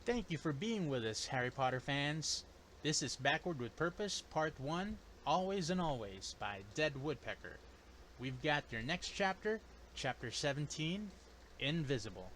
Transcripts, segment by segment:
Thank you for being with us, Harry Potter fans. This is Backward with Purpose, Part 1, Always and Always, by Dead Woodpecker. We've got your next chapter, Chapter 17, Invisible.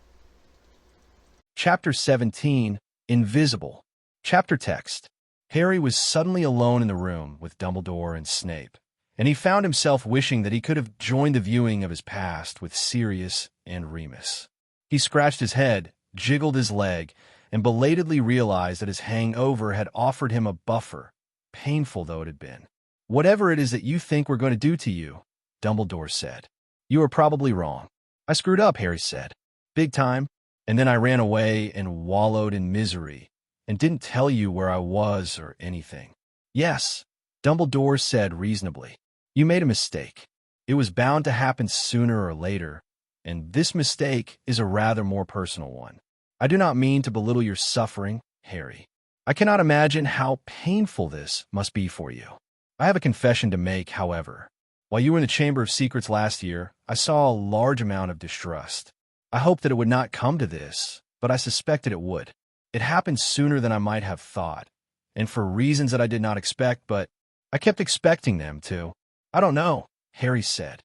Chapter 17, Invisible. Chapter text. Harry was suddenly alone in the room with Dumbledore and Snape, and he found himself wishing that he could have joined the viewing of his past with Sirius and Remus. He scratched his head, jiggled his leg, and belatedly realized that his hangover had offered him a buffer, painful though it had been. "Whatever it is that you think we're going to do to you," Dumbledore said, "you are probably wrong." "I screwed up," Harry said. "Big time. And then I ran away and wallowed in misery, and didn't tell you where I was or anything." "Yes," Dumbledore said reasonably. "You made a mistake. It was bound to happen sooner or later, and this mistake is a rather more personal one. I do not mean to belittle your suffering, Harry. I cannot imagine how painful this must be for you. I have a confession to make, however. While you were in the Chamber of Secrets last year, I saw a large amount of distrust. I hoped that it would not come to this, but I suspected it would. It happened sooner than I might have thought, and for reasons that I did not expect, but I kept expecting them to. I don't know," Harry said.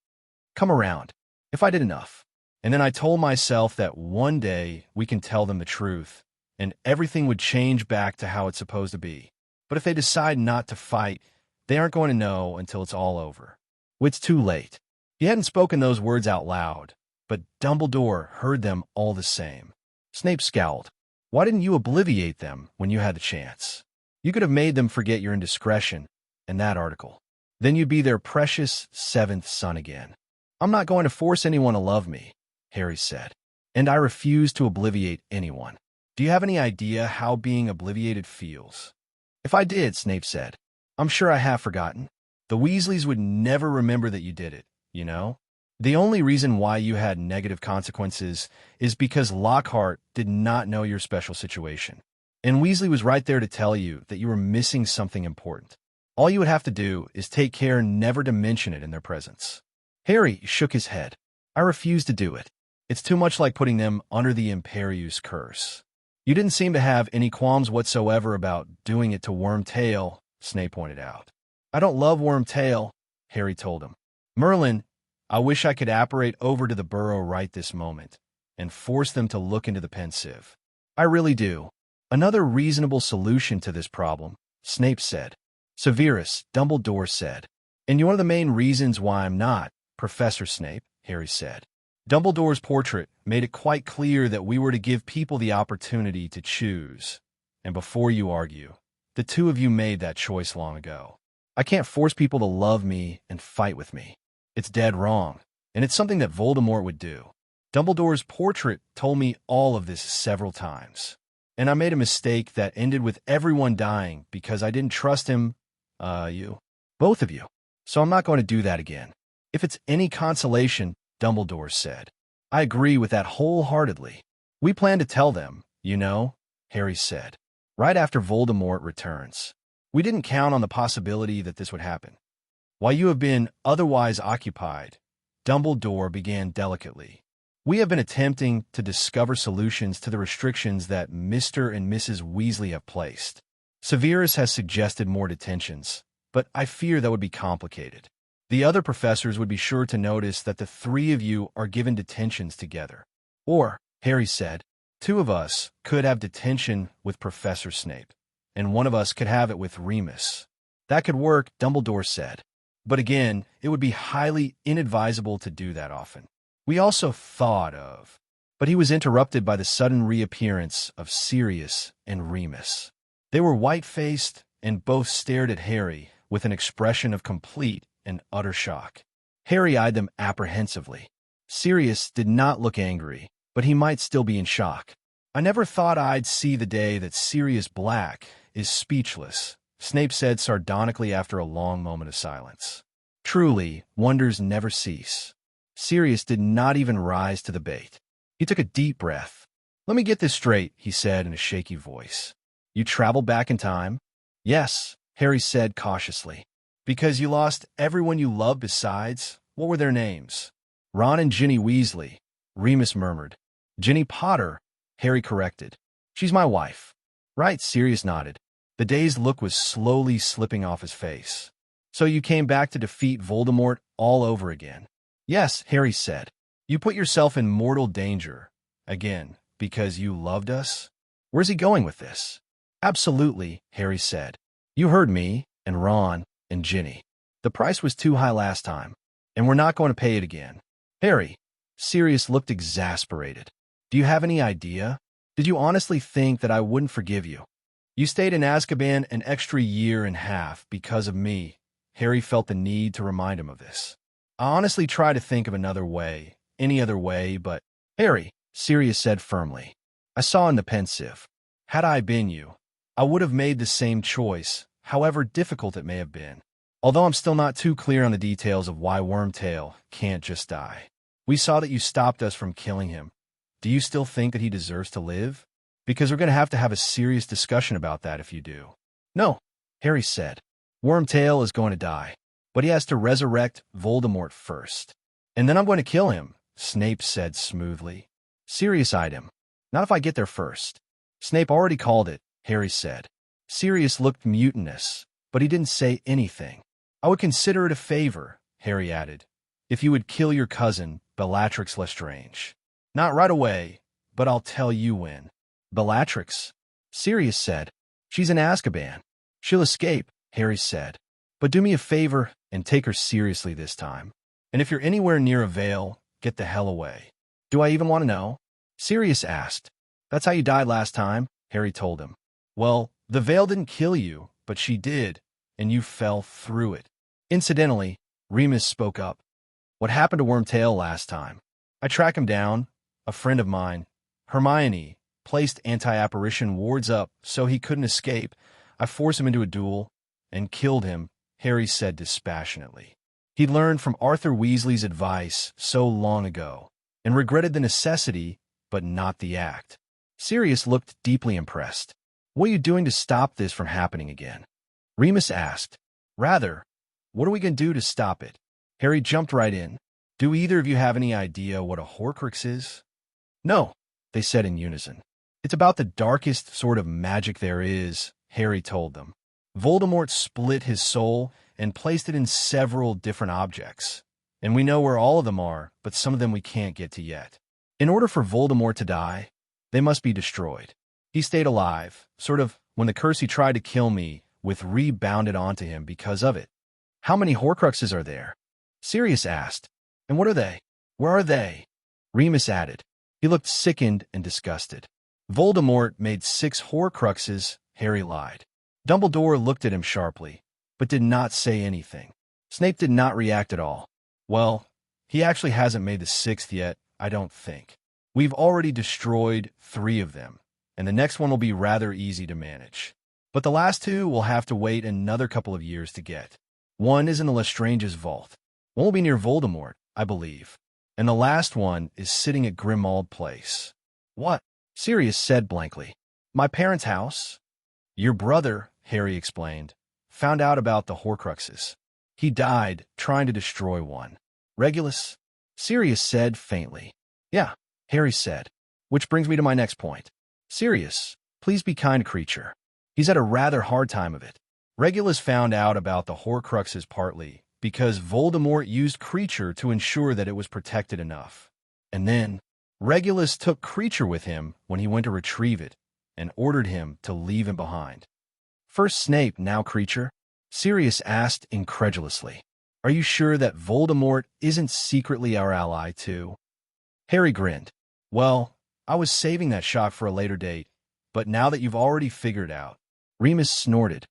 "Come around, if I did enough. And then I told myself that one day we can tell them the truth, and everything would change back to how it's supposed to be. But if they decide not to fight, they aren't going to know until it's all over. It's too late." He hadn't spoken those words out loud, but Dumbledore heard them all the same. Snape scowled. "Why didn't you obliviate them when you had the chance? You could have made them forget your indiscretion and that article. Then you'd be their precious seventh son again." "I'm not going to force anyone to love me," Harry said, "and I refuse to obliviate anyone. Do you have any idea how being obliviated feels?" "If I did," Snape said, "I'm sure I have forgotten. The Weasleys would never remember that you did it, you know? The only reason why you had negative consequences is because Lockhart did not know your special situation. And Weasley was right there to tell you that you were missing something important. All you would have to do is take care never to mention it in their presence." Harry shook his head. "I refuse to do it. It's too much like putting them under the Imperius curse." "You didn't seem to have any qualms whatsoever about doing it to Wormtail," Snape pointed out. "I don't love Wormtail," Harry told him. "Merlin, I wish I could apparate over to the Burrow right this moment and force them to look into the Pensieve. I really do." "Another reasonable solution to this problem," Snape said. "Severus," Dumbledore said. "And one of the main reasons why I'm not, Professor Snape," Harry said. "Dumbledore's portrait made it quite clear that we were to give people the opportunity to choose. And before you argue, the two of you made that choice long ago. I can't force people to love me and fight with me. It's dead wrong, and it's something that Voldemort would do. Dumbledore's portrait told me all of this several times. And I made a mistake that ended with everyone dying because I didn't trust him, both of you. So I'm not going to do that again. If it's any consolation," Dumbledore said, "I agree with that wholeheartedly. We plan to tell them, you know," Harry said, "right after Voldemort returns. We didn't count on the possibility that this would happen." "While you have been otherwise occupied," Dumbledore began delicately, "we have been attempting to discover solutions to the restrictions that Mr. and Mrs. Weasley have placed. Severus has suggested more detentions, but I fear that would be complicated. The other professors would be sure to notice that the three of you are given detentions together. Or," Harry said, "two of us could have detention with Professor Snape, and one of us could have it with Remus." "That could work," Dumbledore said. "But again, it would be highly inadvisable to do that often. We also thought of—" But he was interrupted by the sudden reappearance of Sirius and Remus. They were white-faced and both stared at Harry with an expression of complete and utter shock. Harry eyed them apprehensively. Sirius did not look angry, but he might still be in shock. "I never thought I'd see the day that Sirius Black is speechless," Snape said sardonically after a long moment of silence. "Truly, wonders never cease." Sirius did not even rise to the bait. He took a deep breath. "Let me get this straight," he said in a shaky voice. "You traveled back in time?" "Yes," Harry said cautiously. "Because you lost everyone you loved besides? What were their names?" "Ron and Ginny Weasley," Remus murmured. "Ginny Potter," Harry corrected. She's my wife. Right, Sirius nodded. The dazed look was slowly slipping off his face. So you came back to defeat Voldemort all over again? Yes, Harry said. You put yourself in mortal danger, again, because you loved us? Where's he going with this? Absolutely, Harry said. You heard me, and Ron, and Ginny. The price was too high last time, and we're not going to pay it again. Harry, Sirius looked exasperated. Do you have any idea? Did you honestly think that I wouldn't forgive you? You stayed in Azkaban an extra year and a half because of me. Harry felt the need to remind him of this. I honestly tried to think of another way, any other way, but Harry, Sirius said firmly. I saw in the pensive. Had I been you, I would have made the same choice, however difficult it may have been. Although I'm still not too clear on the details of why Wormtail can't just die. We saw that you stopped us from killing him. Do you still think that he deserves to live? Because we're going to have a serious discussion about that if you do. No, Harry said. Wormtail is going to die, but he has to resurrect Voldemort first. And then I'm going to kill him, Snape said smoothly. Sirius eyed him. Not if I get there first. Snape already called it, Harry said. Sirius looked mutinous, but he didn't say anything. I would consider it a favor, Harry added, if you would kill your cousin, Bellatrix Lestrange. Not right away, but I'll tell you when. Bellatrix? Sirius said. She's in Azkaban. She'll escape, Harry said. But do me a favor and take her seriously this time. And if you're anywhere near a veil, get the hell away. Do I even want to know? Sirius asked. That's how you died last time, Harry told him. Well, the veil didn't kill you, but she did, and you fell through it. Incidentally, Remus spoke up. What happened to Wormtail last time? I tracked him down. A friend of mine, Hermione, placed anti-apparition wards up so he couldn't escape. I forced him into a duel and killed him, Harry said dispassionately. He learned from Arthur Weasley's advice so long ago and regretted the necessity, but not the act. Sirius looked deeply impressed. What are you doing to stop this from happening again? Remus asked. Rather, what are we going to do to stop it? Harry jumped right in. Do either of you have any idea what a Horcrux is? No, they said in unison. It's about the darkest sort of magic there is, Harry told them. Voldemort split his soul and placed it in several different objects. And we know where all of them are, but some of them we can't get to yet. In order for Voldemort to die, they must be destroyed. He stayed alive, sort of when the curse he tried to kill me with rebounded onto him because of it. How many Horcruxes are there? Sirius asked. And what are they? Where are they? Remus added. He looked sickened and disgusted. Voldemort made 6 Horcruxes, Harry lied. Dumbledore looked at him sharply, but did not say anything. Snape did not react at all. Well, he actually hasn't made the 6th yet, I don't think. We've already destroyed 3 of them, and the next one will be rather easy to manage. But the last 2 will have to wait another couple of years to get. One is in the Lestrange's vault. One will be near Voldemort, I believe. And the last one is sitting at Grimmauld Place. What? Sirius said blankly. My parents' house? Your brother, Harry explained, found out about the Horcruxes. He died trying to destroy one. Regulus? Sirius said faintly. Yeah, Harry said. Which brings me to my next point. Sirius, please be kind, creature. He's had a rather hard time of it. Regulus found out about the Horcruxes partly because Voldemort used Creature to ensure that it was protected enough. And then, Regulus took Creature with him when he went to retrieve it and ordered him to leave him behind. First Snape, now Creature? Sirius asked incredulously. Are you sure that Voldemort isn't secretly our ally, too? Harry grinned. Well, I was saving that shot for a later date, but now that you've already figured it out. Remus snorted.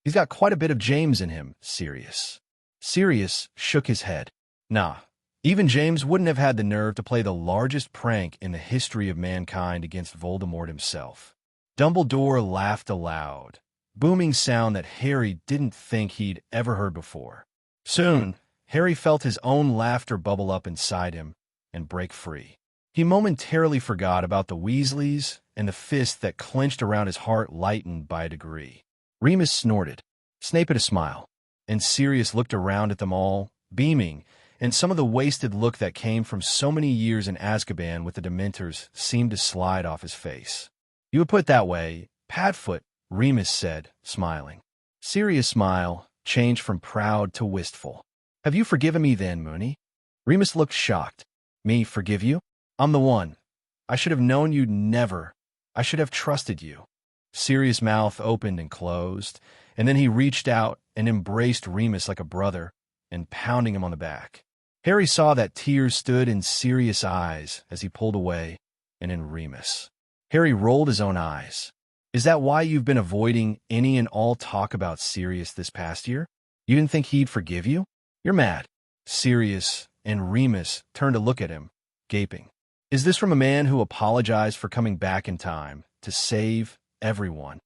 He's got quite a bit of James in him, Sirius. Sirius shook his head. Nah, even James wouldn't have had the nerve to play the largest prank in the history of mankind against Voldemort himself. Dumbledore laughed aloud, booming sound that Harry didn't think he'd ever heard before. Soon, Harry felt his own laughter bubble up inside him and break free. He momentarily forgot about the Weasleys, and the fist that clenched around his heart lightened by a degree. Remus snorted. Snape had a smile, and Sirius looked around at them all, beaming, and some of the wasted look that came from so many years in Azkaban with the Dementors seemed to slide off his face. You would put it that way, Padfoot, Remus said, smiling. Sirius' smile changed from proud to wistful. Have you forgiven me then, Mooney? Remus looked shocked. Me forgive you? I'm the one. I should have known you'd never. I should have trusted you. Sirius' mouth opened and closed, and then he reached out and embraced Remus like a brother, and pounding him on the back. Harry saw that tears stood in Sirius' eyes as he pulled away, and in Remus. Harry rolled his own eyes. Is that why you've been avoiding any and all talk about Sirius this past year? You didn't think he'd forgive you? You're mad. Sirius and Remus turned to look at him, gaping. Is this from a man who apologized for coming back in time to save everyone?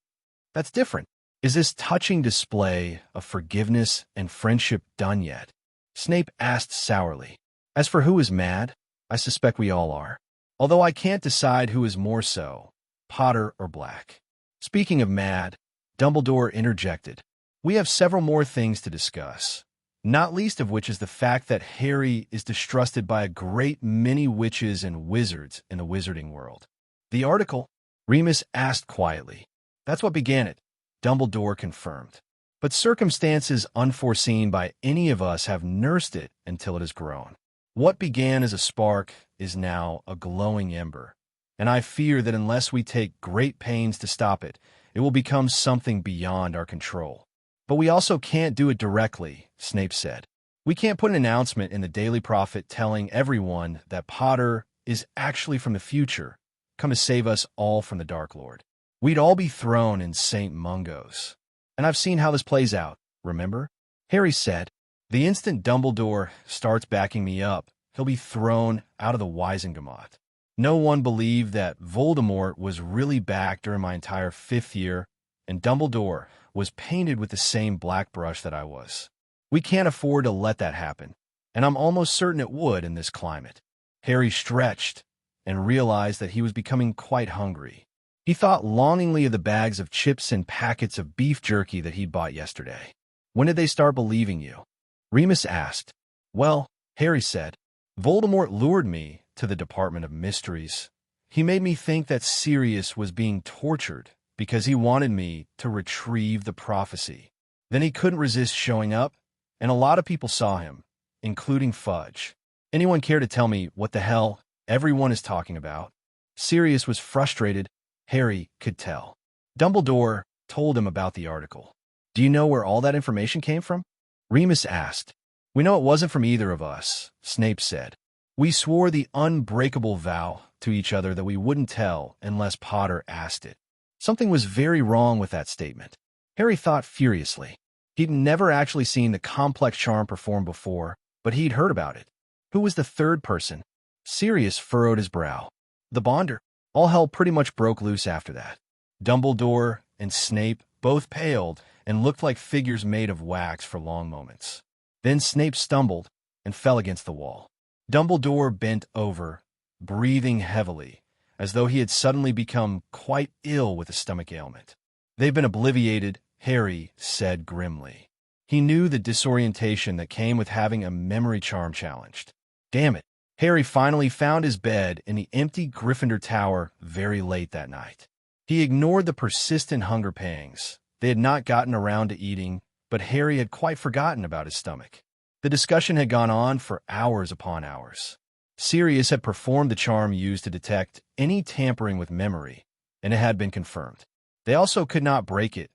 That's different. Is this touching display of forgiveness and friendship done yet? Snape asked sourly. As for who is mad, I suspect we all are. Although I can't decide who is more so, Potter or Black. Speaking of mad, Dumbledore interjected. We have several more things to discuss, not least of which is the fact that Harry is distrusted by a great many witches and wizards in the wizarding world. The article? Remus asked quietly. That's what began it, Dumbledore confirmed. But circumstances unforeseen by any of us have nursed it until it has grown. What began as a spark is now a glowing ember, and I fear that unless we take great pains to stop it, it will become something beyond our control. But we also can't do it directly, Snape said. We can't put an announcement in the Daily Prophet telling everyone that Potter is actually from the future, come to save us all from the Dark Lord. We'd all be thrown in St. Mungo's. And I've seen how this plays out, remember? Harry said, the instant Dumbledore starts backing me up, he'll be thrown out of the Wizengamot. No one believed that Voldemort was really back during my entire 5th year, and Dumbledore was painted with the same black brush that I was. We can't afford to let that happen, and I'm almost certain it would in this climate. Harry stretched and realized that he was becoming quite hungry. He thought longingly of the bags of chips and packets of beef jerky that he'd bought yesterday. When did they start believing you? Remus asked. Well, Harry said, Voldemort lured me to the Department of Mysteries. He made me think that Sirius was being tortured because he wanted me to retrieve the prophecy. Then he couldn't resist showing up, and a lot of people saw him, including Fudge. Anyone care to tell me what the hell everyone is talking about? Sirius was frustrated. Harry could tell. Dumbledore told him about the article. Do you know where all that information came from? Remus asked. We know it wasn't from either of us, Snape said. We swore the unbreakable vow to each other that we wouldn't tell unless Potter asked it. Something was very wrong with that statement. Harry thought furiously. He'd never actually seen the complex charm performed before, but he'd heard about it. Who was the third person? Sirius furrowed his brow. The Bonder. All hell pretty much broke loose after that. Dumbledore and Snape both paled and looked like figures made of wax for long moments. Then Snape stumbled and fell against the wall. Dumbledore bent over, breathing heavily, as though he had suddenly become quite ill with a stomach ailment. They've been obliviated, Harry said grimly. He knew the disorientation that came with having a memory charm challenged. Damn it. Harry finally found his bed in the empty Gryffindor Tower very late that night. He ignored the persistent hunger pangs. They had not gotten around to eating, but Harry had quite forgotten about his stomach. The discussion had gone on for hours upon hours. Sirius had performed the charm used to detect any tampering with memory, and it had been confirmed. They also could not break it,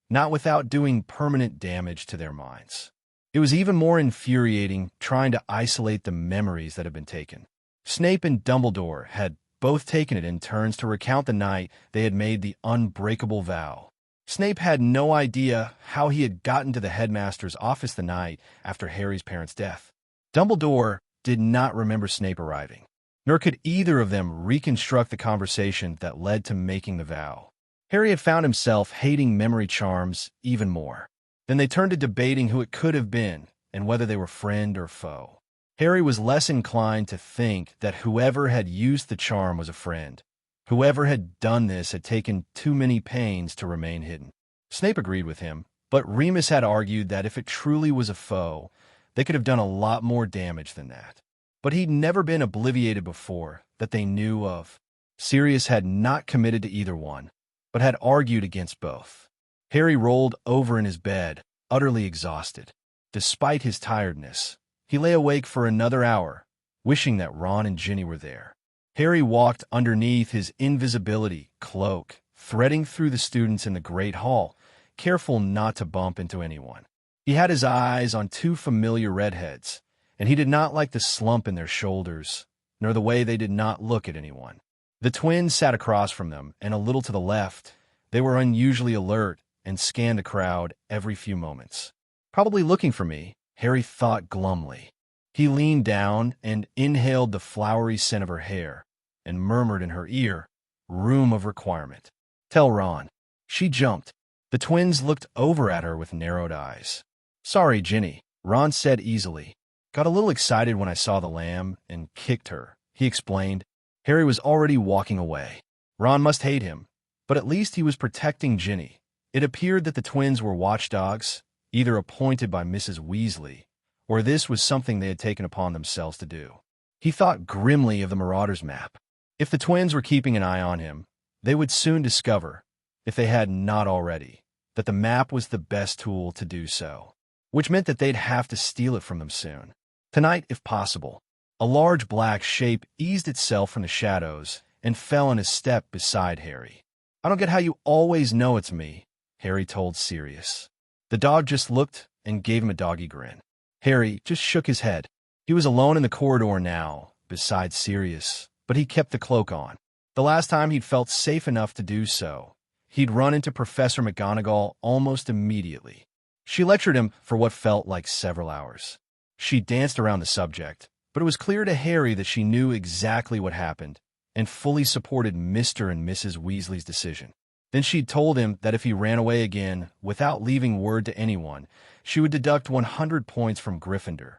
not without doing permanent damage to their minds. It was even more infuriating trying to isolate the memories that had been taken. Snape and Dumbledore had both taken it in turns to recount the night they had made the unbreakable vow. Snape had no idea how he had gotten to the headmaster's office the night after Harry's parents' death. Dumbledore did not remember Snape arriving, nor could either of them reconstruct the conversation that led to making the vow. Harry had found himself hating memory charms even more. Then they turned to debating who it could have been and whether they were friend or foe. Harry was less inclined to think that whoever had used the charm was a friend. Whoever had done this had taken too many pains to remain hidden. Snape agreed with him, but Remus had argued that if it truly was a foe, they could have done a lot more damage than that. But he'd never been obliviated before that they knew of. Sirius had not committed to either one, but had argued against both. Harry rolled over in his bed, utterly exhausted. Despite his tiredness, he lay awake for another hour, wishing that Ron and Ginny were there. Harry walked underneath his invisibility cloak, threading through the students in the Great Hall, careful not to bump into anyone. He had his eyes on two familiar redheads, and he did not like the slump in their shoulders, nor the way they did not look at anyone. The twins sat across from them, and a little to the left. They were unusually alert and scanned the crowd every few moments. Probably looking for me, Harry thought glumly. He leaned down and inhaled the flowery scent of her hair and murmured in her ear, "Room of requirement. Tell Ron." She jumped. The twins looked over at her with narrowed eyes. "Sorry, Ginny," Ron said easily. "Got a little excited when I saw the lamb and kicked her," he explained. Harry was already walking away. Ron must hate him, but at least he was protecting Ginny. It appeared that the twins were watchdogs, either appointed by Mrs. Weasley, or this was something they had taken upon themselves to do. He thought grimly of the Marauders map. If the twins were keeping an eye on him, they would soon discover, if they had not already, that the map was the best tool to do so, which meant that they'd have to steal it from them soon. Tonight, if possible. A large black shape eased itself from the shadows and fell in a step beside Harry. "I don't get how you always know it's me," Harry told Sirius. The dog just looked and gave him a doggy grin. Harry just shook his head. He was alone in the corridor now, beside Sirius, but he kept the cloak on. The last time he'd felt safe enough to do so, he'd run into Professor McGonagall almost immediately. She lectured him for what felt like several hours. She danced around the subject, but it was clear to Harry that she knew exactly what happened and fully supported Mr. and Mrs. Weasley's decision. Then she'd told him that if he ran away again without leaving word to anyone, she would deduct 100 points from Gryffindor.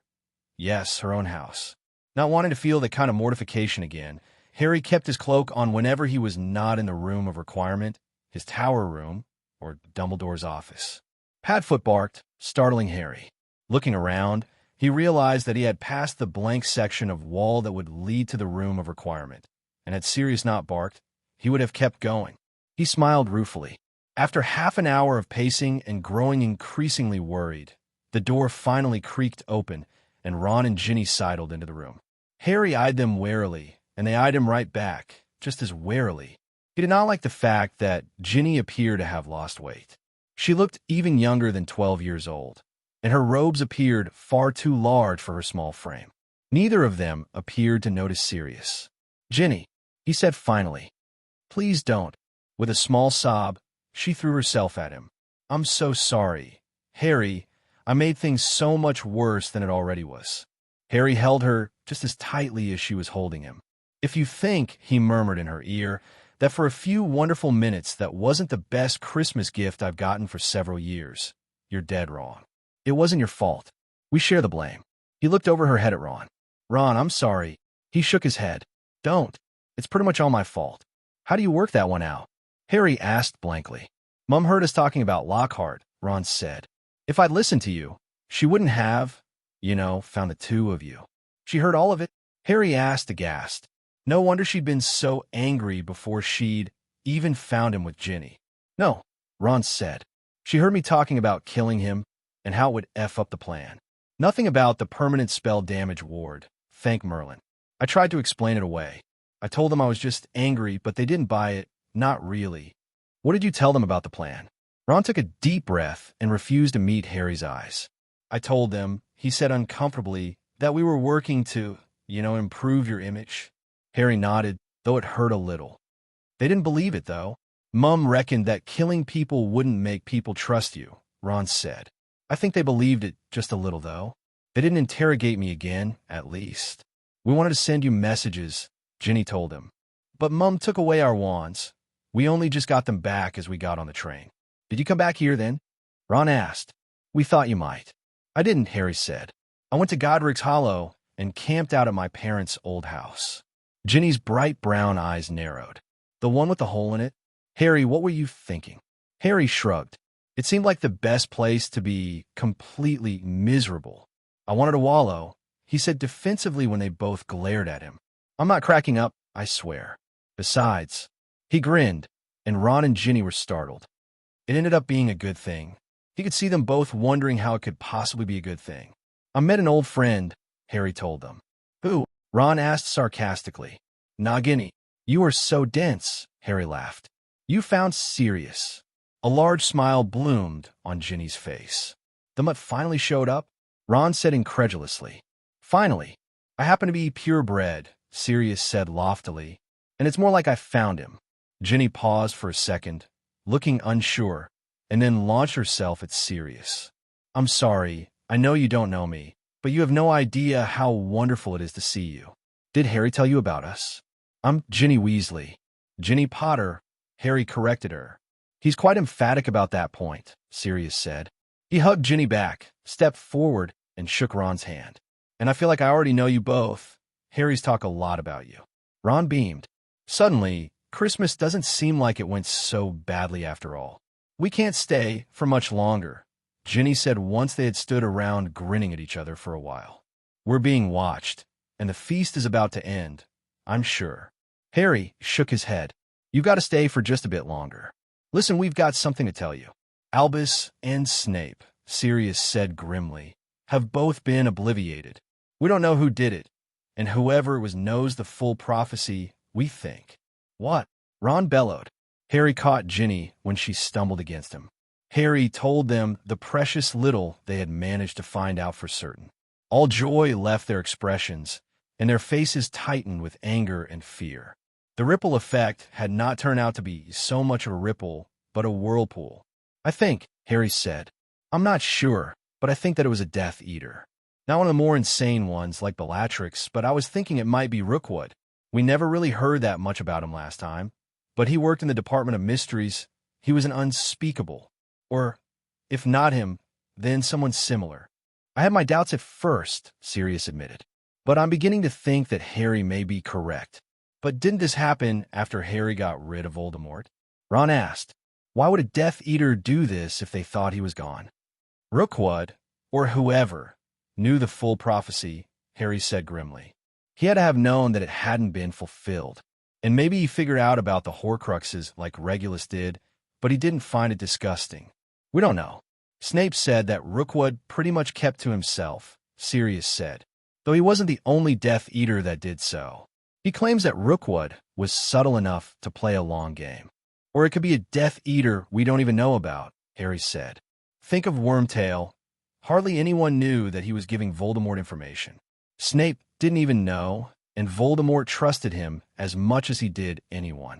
Yes, her own house. Not wanting to feel that kind of mortification again, Harry kept his cloak on whenever he was not in the room of requirement, his tower room, or Dumbledore's office. Padfoot barked, startling Harry. Looking around, he realized that he had passed the blank section of wall that would lead to the room of requirement, and had Sirius not barked, he would have kept going. He smiled ruefully. After half an hour of pacing and growing increasingly worried, the door finally creaked open, and Ron and Ginny sidled into the room. Harry eyed them warily, and they eyed him right back, just as warily. He did not like the fact that Ginny appeared to have lost weight. She looked even younger than 12 years old, and her robes appeared far too large for her small frame. Neither of them appeared to notice Sirius. "Ginny," he said finally, "please don't." With a small sob, she threw herself at him. "I'm so sorry. Harry, I made things so much worse than it already was." Harry held her just as tightly as she was holding him. "If you think," he murmured in her ear, "that for a few wonderful minutes that wasn't the best Christmas gift I've gotten for several years, you're dead wrong. It wasn't your fault. We share the blame." He looked over her head at Ron. "Ron, I'm sorry." He shook his head. "Don't. It's pretty much all my fault." "How do you work that one out?" Harry asked blankly. "Mum heard us talking about Lockhart," Ron said. "If I'd listened to you, she wouldn't have, found the two of you." "She heard all of it?" Harry asked aghast. No wonder she'd been so angry before she'd even found him with Ginny. "No," Ron said. "She heard me talking about killing him and how it would F up the plan. Nothing about the permanent spell damage ward, thank Merlin. I tried to explain it away. I told them I was just angry, but they didn't buy it. Not really." "What did you tell them about the plan?" Ron took a deep breath and refused to meet Harry's eyes. "I told them," he said uncomfortably, "that we were working to, improve your image." Harry nodded, though it hurt a little. "They didn't believe it, though. Mum reckoned that killing people wouldn't make people trust you," Ron said. "I think they believed it just a little, though. They didn't interrogate me again, at least. We wanted to send you messages," Ginny told him. "But Mum took away our wands. We only just got them back as we got on the train." "Did you come back here then?" Ron asked. "We thought you might." "I didn't," Harry said. "I went to Godric's Hollow and camped out at my parents' old house." Ginny's bright brown eyes narrowed. "The one with the hole in it? Harry, what were you thinking?" Harry shrugged. It seemed like the best place to be completely miserable. "I wanted to wallow," he said defensively when they both glared at him. "I'm not cracking up, I swear." Besides, he grinned, and Ron and Ginny were startled. It ended up being a good thing. He could see them both wondering how it could possibly be a good thing. I met an old friend, Harry told them. Who? Ron asked sarcastically. Nagini. You are so dense, Harry laughed. You found Sirius. A large smile bloomed on Ginny's face. The mutt finally showed up? Ron said incredulously. Finally. I happen to be purebred, Sirius said loftily, and it's more like I found him. Ginny paused for a second, looking unsure, and then launched herself at Sirius. I'm sorry, I know you don't know me, but you have no idea how wonderful it is to see you. Did Harry tell you about us? I'm Ginny Weasley. Ginny Potter, Harry corrected her. He's quite emphatic about that point, Sirius said. He hugged Ginny back, stepped forward, and shook Ron's hand. And I feel like I already know you both. Harry's talked a lot about you. Ron beamed. Suddenly, Christmas doesn't seem like it went so badly after all. We can't stay for much longer, Ginny said once they had stood around grinning at each other for a while. We're being watched, and the feast is about to end, I'm sure. Harry shook his head. You've got to stay for just a bit longer. Listen, we've got something to tell you. Albus and Snape, Sirius said grimly, have both been obliviated. We don't know who did it, and whoever it was knows the full prophecy, we think. What? Ron bellowed. Harry caught Ginny when she stumbled against him. Harry told them the precious little they had managed to find out for certain. All joy left their expressions, and their faces tightened with anger and fear. The ripple effect had not turned out to be so much of a ripple, but a whirlpool. I think, Harry said. I'm not sure, but I think that it was a Death Eater. Not one of the more insane ones like Bellatrix, but I was thinking it might be Rookwood. We never really heard that much about him last time, but he worked in the Department of Mysteries. He was an unspeakable. Or, if not him, then someone similar. I had my doubts at first, Sirius admitted, but I'm beginning to think that Harry may be correct. But didn't this happen after Harry got rid of Voldemort? Ron asked, why would a Death Eater do this if they thought he was gone? Rookwood, or whoever, knew the full prophecy, Harry said grimly. He had to have known that it hadn't been fulfilled. And maybe he figured out about the Horcruxes like Regulus did, but he didn't find it disgusting. We don't know. Snape said that Rookwood pretty much kept to himself, Sirius said, though he wasn't the only Death Eater that did so. He claims that Rookwood was subtle enough to play a long game. Or it could be a Death Eater we don't even know about, Harry said. Think of Wormtail. Hardly anyone knew that he was giving Voldemort information. Snape didn't even know, and Voldemort trusted him as much as he did anyone.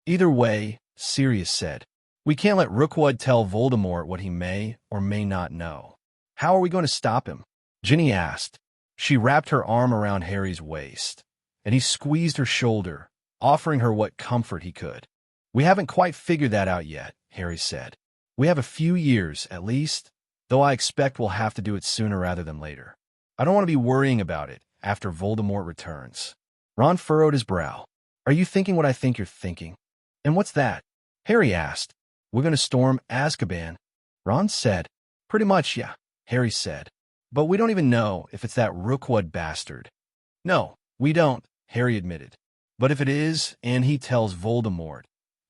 Either way, Sirius said, we can't let Rookwood tell Voldemort what he may or may not know. How are we going to stop him? Ginny asked. She wrapped her arm around Harry's waist, and he squeezed her shoulder, offering her what comfort he could. We haven't quite figured that out yet, Harry said. We have a few years, at least, though I expect we'll have to do it sooner rather than later. I don't want to be worrying about it after Voldemort returns. Ron furrowed his brow. Are you thinking what I think you're thinking? And what's that? Harry asked. We're going to storm Azkaban. Ron said. Pretty much, yeah, Harry said. But we don't even know if it's that Rookwood bastard. No, we don't, Harry admitted. But if it is, and he tells Voldemort,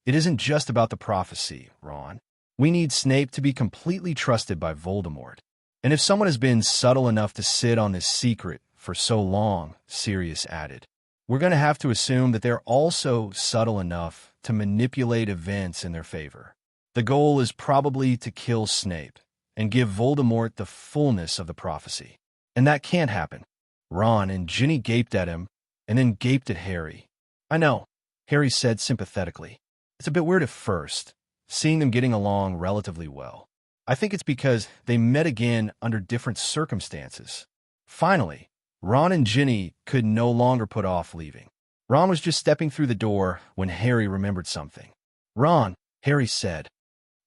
it isn't just about the prophecy, Ron. We need Snape to be completely trusted by Voldemort. And if someone has been subtle enough to sit on this secret for so long, Sirius added, we're going to have to assume that they're also subtle enough to manipulate events in their favor. The goal is probably to kill Snape and give Voldemort the fullness of the prophecy. And that can't happen. Ron and Ginny gaped at him and then gaped at Harry. I know, Harry said sympathetically. It's a bit weird at first, seeing them getting along relatively well. I think it's because they met again under different circumstances. Finally, Ron and Ginny could no longer put off leaving. Ron was just stepping through the door when Harry remembered something. Ron, Harry said,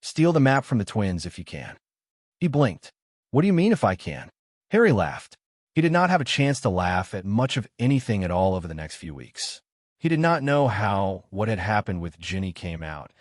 steal the map from the twins if you can. He blinked. What do you mean if I can? Harry laughed. He did not have a chance to laugh at much of anything at all over the next few weeks. He did not know how what had happened with Ginny came out,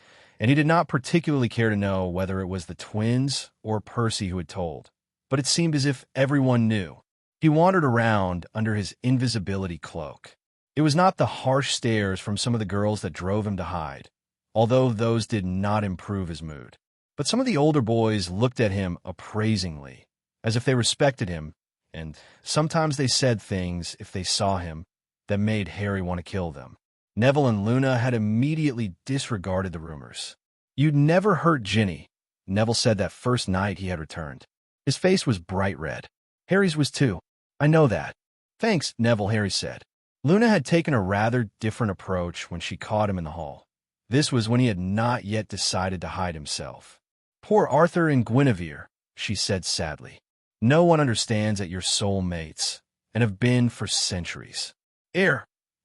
and he did not particularly care to know whether it was the twins or Percy who had told. But it seemed as if everyone knew. He wandered around under his invisibility cloak. It was not the harsh stares from some of the girls that drove him to hide, although those did not improve his mood. But some of the older boys looked at him appraisingly, as if they respected him, and sometimes they said things, if they saw him, that made Harry want to kill them. Neville and Luna had immediately disregarded the rumors. "You'd never hurt Ginny," Neville said that first night he had returned. His face was bright red. Harry's was too. "I know that." "Thanks, Neville," Harry said. Luna had taken a rather different approach when she caught him in the hall. This was when he had not yet decided to hide himself. "Poor Arthur and Guinevere," she said sadly. "No one understands that you're soul mates, and have been for centuries."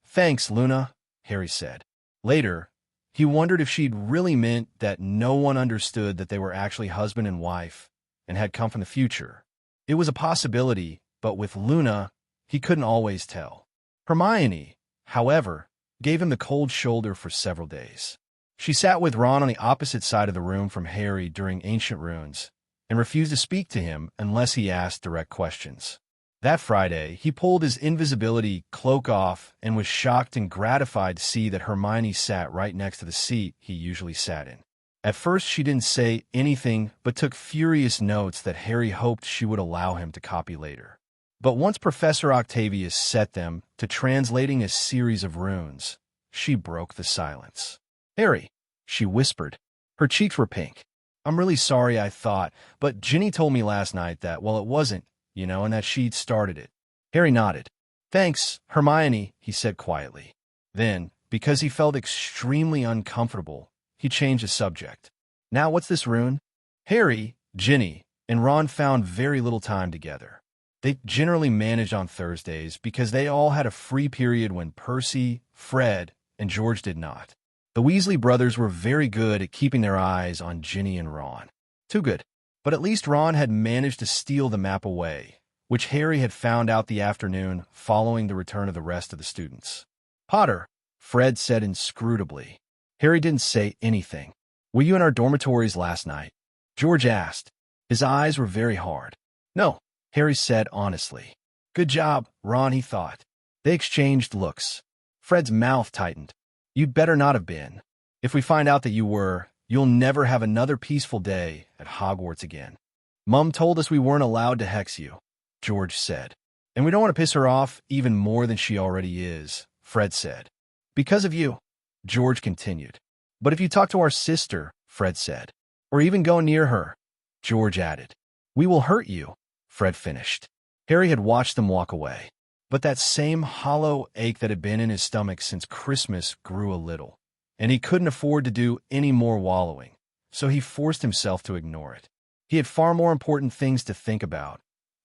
Thanks, Luna," Harry said. Later, he wondered if she'd really meant that no one understood that they were actually husband and wife and had come from the future. It was a possibility, but with Luna, he couldn't always tell. Hermione, however, gave him the cold shoulder for several days. She sat with Ron on the opposite side of the room from Harry during Ancient Runes and refused to speak to him unless he asked direct questions. That Friday, he pulled his invisibility cloak off and was shocked and gratified to see that Hermione sat right next to the seat he usually sat in. At first, she didn't say anything but took furious notes that Harry hoped she would allow him to copy later. But once Professor Octavius set them to translating a series of runes, she broke the silence. "Harry," she whispered. Her cheeks were pink. "I'm really sorry, I thought, but Ginny told me last night that, well, it wasn't, and that she'd started it." Harry nodded. "Thanks, Hermione," he said quietly. Then, because he felt extremely uncomfortable, he changed the subject. "Now, what's this rune?" Harry, Ginny, and Ron found very little time together. They generally managed on Thursdays because they all had a free period when Percy, Fred, and George did not. The Weasley brothers were very good at keeping their eyes on Ginny and Ron. Too good. But at least Ron had managed to steal the map away, which Harry had found out the afternoon following the return of the rest of the students. "Potter," Fred said inscrutably. Harry didn't say anything. "Were you in our dormitories last night?" George asked. His eyes were very hard. "No," Harry said honestly. "Good job, Ron," he thought. They exchanged looks. Fred's mouth tightened. "You'd better not have been. If we find out that you were, you'll never have another peaceful day at Hogwarts again." "Mum told us we weren't allowed to hex you," George said. "And we don't want to piss her off even more than she already is," Fred said. "Because of you," George continued. "But if you talk to our sister," Fred said, "or even go near her," George added. "We will hurt you," Fred finished. Harry had watched them walk away, but that same hollow ache that had been in his stomach since Christmas grew a little, and he couldn't afford to do any more wallowing, so he forced himself to ignore it. He had far more important things to think about,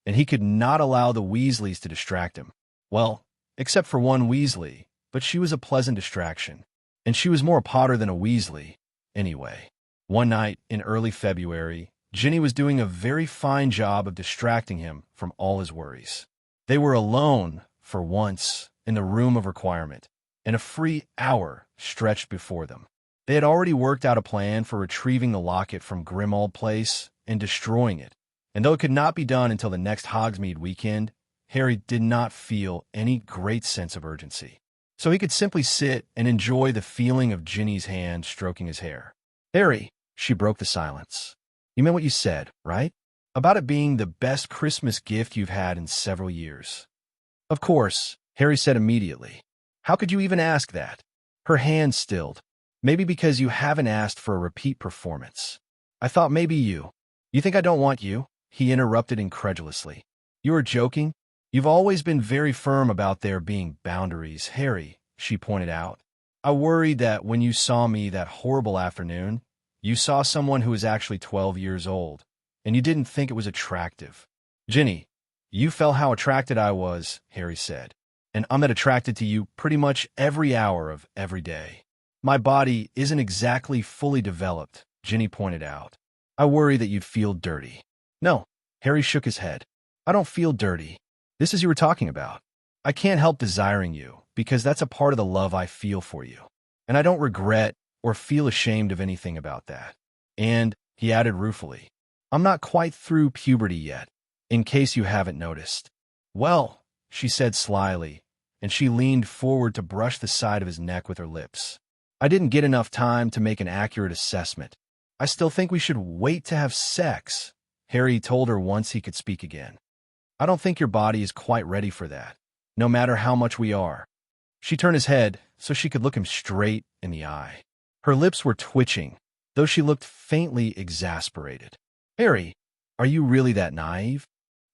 and he could not allow the Weasleys to distract him. Well, except for one Weasley, but she was a pleasant distraction, and she was more a Potter than a Weasley, anyway. One night in early February, Ginny was doing a very fine job of distracting him from all his worries. They were alone, for once, in the room of requirement, and a free hour stretched before them. They had already worked out a plan for retrieving the locket from Grimmauld Place and destroying it, and though it could not be done until the next Hogsmeade weekend, Harry did not feel any great sense of urgency. So he could simply sit and enjoy the feeling of Ginny's hand stroking his hair. "Harry," she broke the silence. "You meant what you said, right? About it being the best Christmas gift you've had in several years." "Of course," Harry said immediately. "How could you even ask that?" Her hand stilled. "Maybe because you haven't asked for a repeat performance. I thought maybe you." "You think I don't want you?" he interrupted incredulously. "You are joking? You've always been very firm about there being boundaries, Harry," she pointed out. "I worried that when you saw me that horrible afternoon, you saw someone who was actually 12 years old, and you didn't think it was attractive." "Ginny, you felt how attracted I was," Harry said, "and I'm that attracted to you pretty much every hour of every day." "My body isn't exactly fully developed," Ginny pointed out. "I worry that you'd feel dirty." "No," Harry shook his head. "I don't feel dirty. This is you were talking about. I can't help desiring you, because that's a part of the love I feel for you. And I don't regret or feel ashamed of anything about that. And," he added ruefully, "I'm not quite through puberty yet, in case you haven't noticed." "Well," she said slyly, and she leaned forward to brush the side of his neck with her lips. I didn't get enough time to make an accurate assessment. I still think we should wait to have sex, Harry told her once he could speak again. I don't think your body is quite ready for that, no matter how much we are. She turned his head so she could look him straight in the eye. Her lips were twitching, though she looked faintly exasperated. Harry, are you really that naive?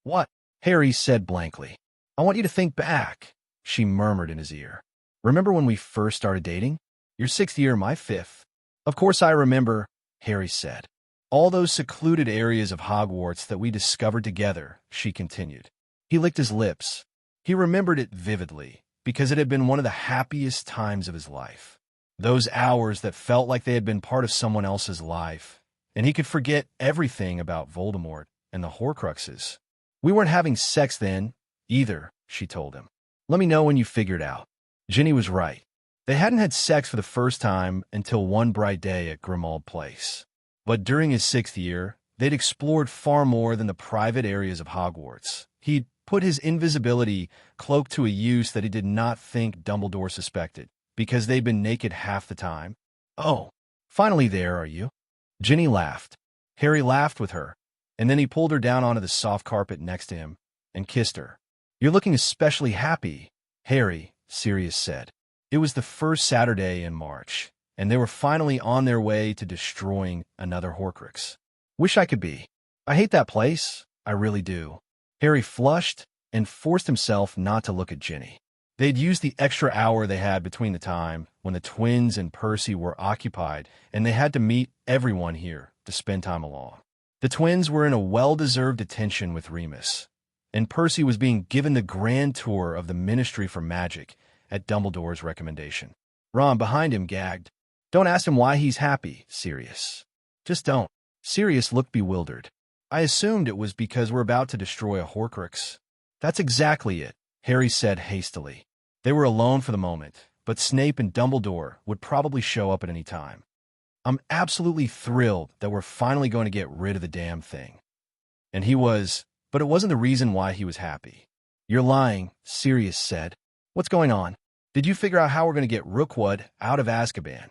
What? Harry said blankly. I want you to think back, she murmured in his ear. Remember when we first started dating? Your 6th year, my 5th. Of course I remember, Harry said. All those secluded areas of Hogwarts that we discovered together, she continued. He licked his lips. He remembered it vividly, because it had been one of the happiest times of his life. Those hours that felt like they had been part of someone else's life, and he could forget everything about Voldemort and the Horcruxes. We weren't having sex then, either, she told him. Let me know when you figure it out. Ginny was right. They hadn't had sex for the first time until one bright day at Grimmauld Place. But during his 6th year, they'd explored far more than the private areas of Hogwarts. He'd put his invisibility cloak to a use that he did not think Dumbledore suspected, because they'd been naked half the time. Oh, finally there, are you? Ginny laughed. Harry laughed with her, and then he pulled her down onto the soft carpet next to him and kissed her. You're looking especially happy, Harry, Sirius said. It was the first Saturday in March, and they were finally on their way to destroying another Horcrux. Wish I could be. I hate that place. I really do. Harry flushed and forced himself not to look at Ginny. They'd used the extra hour they had between the time when the twins and Percy were occupied, and they had to meet everyone here to spend time along. The twins were in a well-deserved detention with Remus, and Percy was being given the grand tour of the Ministry for Magic at Dumbledore's recommendation. Ron, behind him, gagged. Don't ask him why he's happy, Sirius. Just don't. Sirius looked bewildered. I assumed it was because we're about to destroy a Horcrux. That's exactly it, Harry said hastily. They were alone for the moment, but Snape and Dumbledore would probably show up at any time. I'm absolutely thrilled that we're finally going to get rid of the damn thing. And he was, but it wasn't the reason why he was happy. You're lying, Sirius said. What's going on? Did you figure out how we're going to get Rookwood out of Azkaban?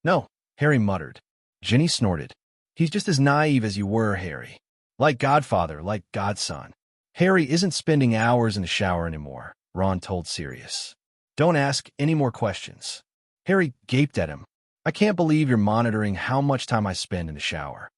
No, Harry muttered. Ginny snorted. He's just as naive as you were, Harry. Like Godfather, like Godson. Harry isn't spending hours in the shower anymore, Ron told Sirius. Don't ask any more questions. Harry gaped at him. I can't believe you're monitoring how much time I spend in the shower.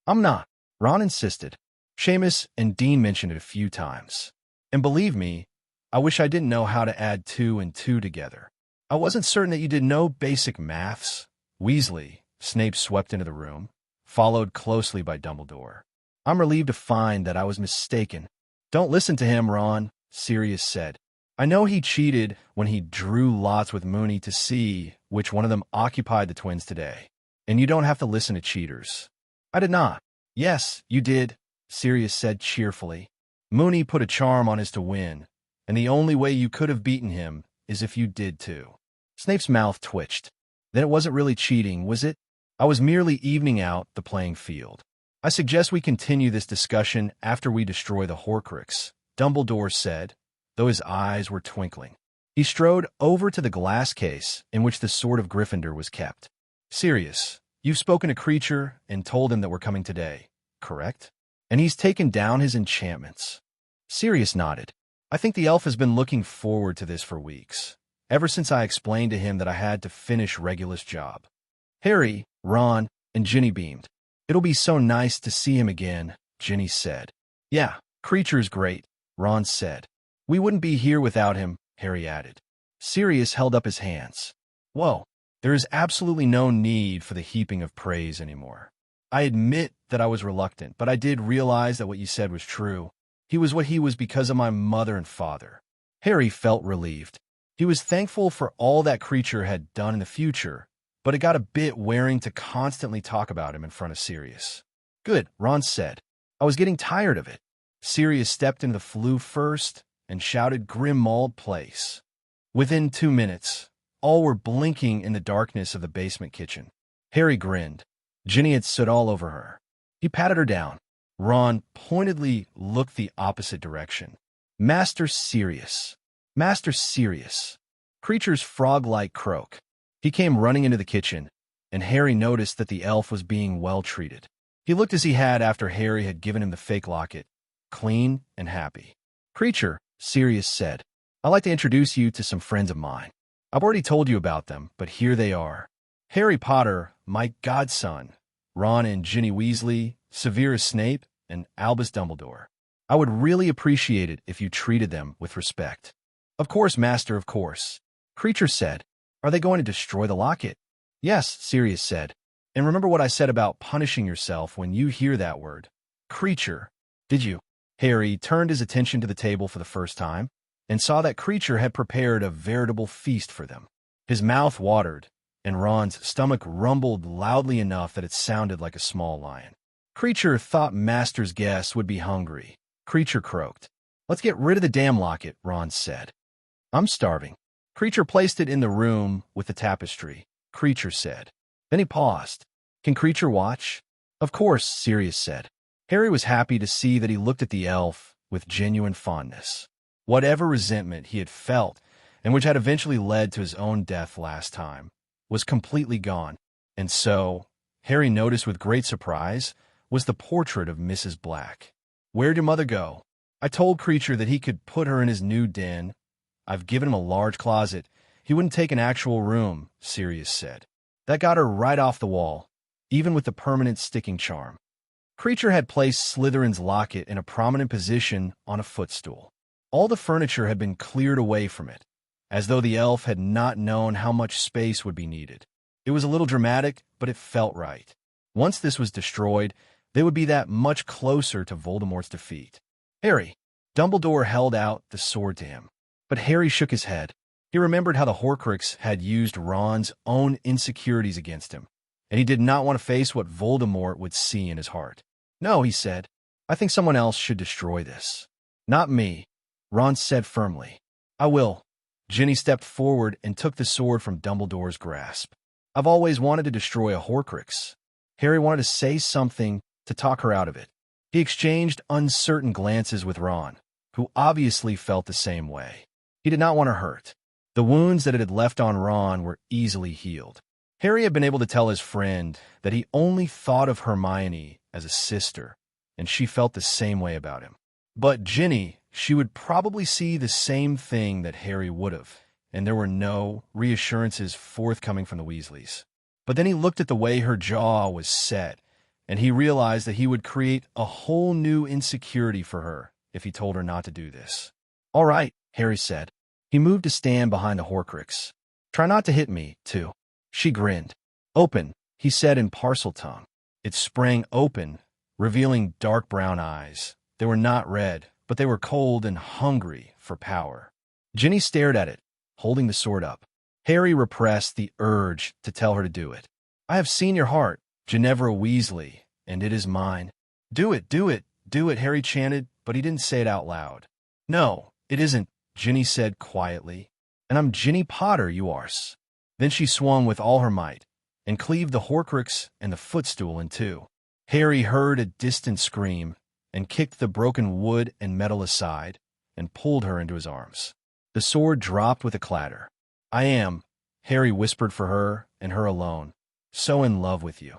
I'm not, Ron insisted. Seamus and Dean mentioned it a few times. And believe me, I wish I didn't know how to add 2 and 2 together. I wasn't certain that you did no basic maths. Weasley, Snape swept into the room, followed closely by Dumbledore. I'm relieved to find that I was mistaken. Don't listen to him, Ron, Sirius said. I know he cheated when he drew lots with Moony to see which one of them occupied the twins today. And you don't have to listen to cheaters. I did not. Yes, you did, Sirius said cheerfully. Moony put a charm on his to win, and the only way you could have beaten him is if you did too. Snape's mouth twitched. Then it wasn't really cheating, was it? I was merely evening out the playing field. I suggest we continue this discussion after we destroy the Horcrux, Dumbledore said, though his eyes were twinkling. He strode over to the glass case in which the Sword of Gryffindor was kept. Sirius, you've spoken to Kreacher and told him that we're coming today, correct? And he's taken down his enchantments. Sirius nodded. I think the elf has been looking forward to this for weeks, ever since I explained to him that I had to finish Regulus' job. Harry, Ron, and Ginny beamed. It'll be so nice to see him again, Ginny said. Yeah, Kreacher's great, Ron said. We wouldn't be here without him, Harry added. Sirius held up his hands. Whoa, there is absolutely no need for the heaping of praise anymore. I admit that I was reluctant, but I did realize that what you said was true. He was what he was because of my mother and father. Harry felt relieved. He was thankful for all that Kreacher had done in the future, but it got a bit wearing to constantly talk about him in front of Sirius. Good, Ron said. I was getting tired of it. Sirius stepped into the flue first and shouted Grimmauld Place. Within 2 minutes, all were blinking in the darkness of the basement kitchen. Harry grinned. Ginny had stood all over her. He patted her down. Ron pointedly looked the opposite direction. Master Sirius, Master Sirius. Creature's frog-like croak. He came running into the kitchen, and Harry noticed that the elf was being well treated. He looked as he had after Harry had given him the fake locket, clean and happy. Creature, Sirius said, I'd like to introduce you to some friends of mine. I've already told you about them, but here they are. Harry Potter, my godson, Ron and Ginny Weasley, Severus Snape, and Albus Dumbledore. I would really appreciate it if you treated them with respect. Of course, Master, of course. Creature said, Are they going to destroy the locket? Yes, Sirius said. And remember what I said about punishing yourself when you hear that word. Creature. Did you? Harry turned his attention to the table for the first time and saw that Creature had prepared a veritable feast for them. His mouth watered, and Ron's stomach rumbled loudly enough that it sounded like a small lion. Creature thought Master's guests would be hungry. Creature croaked. Let's get rid of the damn locket, Ron said. I'm starving. Creature placed it in the room with the tapestry. Creature said. Then he paused. Can Creature watch? Of course, Sirius said. Harry was happy to see that he looked at the elf with genuine fondness. Whatever resentment he had felt, and which had eventually led to his own death last time, was completely gone. And so, Harry noticed with great surprise, was the portrait of Mrs. Black. Where'd your mother go? I told Creature that he could put her in his new den. I've given him a large closet. He wouldn't take an actual room, Sirius said. That got her right off the wall, even with the permanent sticking charm. Creature had placed Slytherin's locket in a prominent position on a footstool. All the furniture had been cleared away from it, as though the elf had not known how much space would be needed. It was a little dramatic, but it felt right. Once this was destroyed, they would be that much closer to Voldemort's defeat. Harry. Dumbledore held out the sword to him, but Harry shook his head. He remembered how the Horcrux had used Ron's own insecurities against him, and he did not want to face what Voldemort would see in his heart. No, he said. I think someone else should destroy this. Not me, Ron said firmly. I will. Ginny stepped forward and took the sword from Dumbledore's grasp. I've always wanted to destroy a Horcrux. Harry wanted to say something to talk her out of it. He exchanged uncertain glances with Ron, who obviously felt the same way. He did not want her hurt. The wounds that it had left on Ron were easily healed. Harry had been able to tell his friend that he only thought of Hermione as a sister, and she felt the same way about him. But Ginny, she would probably see the same thing that Harry would have, and there were no reassurances forthcoming from the Weasleys. But then he looked at the way her jaw was set, and he realized that he would create a whole new insecurity for her if he told her not to do this. All right, Harry said. He moved to stand behind the Horcrux. Try not to hit me, too. She grinned. Open, he said in Parseltongue. It sprang open, revealing dark brown eyes. They were not red, but they were cold and hungry for power. Ginny stared at it, holding the sword up. Harry repressed the urge to tell her to do it. I have seen your heart, Ginevra Weasley, and it is mine. Do it, do it, do it, Harry chanted, but he didn't say it out loud. No, it isn't, Ginny said quietly. And I'm Ginny Potter, you arse. Then she swung with all her might, and cleaved the Horcrux and the footstool in two. Harry heard a distant scream, and kicked the broken wood and metal aside, and pulled her into his arms. The sword dropped with a clatter. I am, Harry whispered for her, and her alone, so in love with you.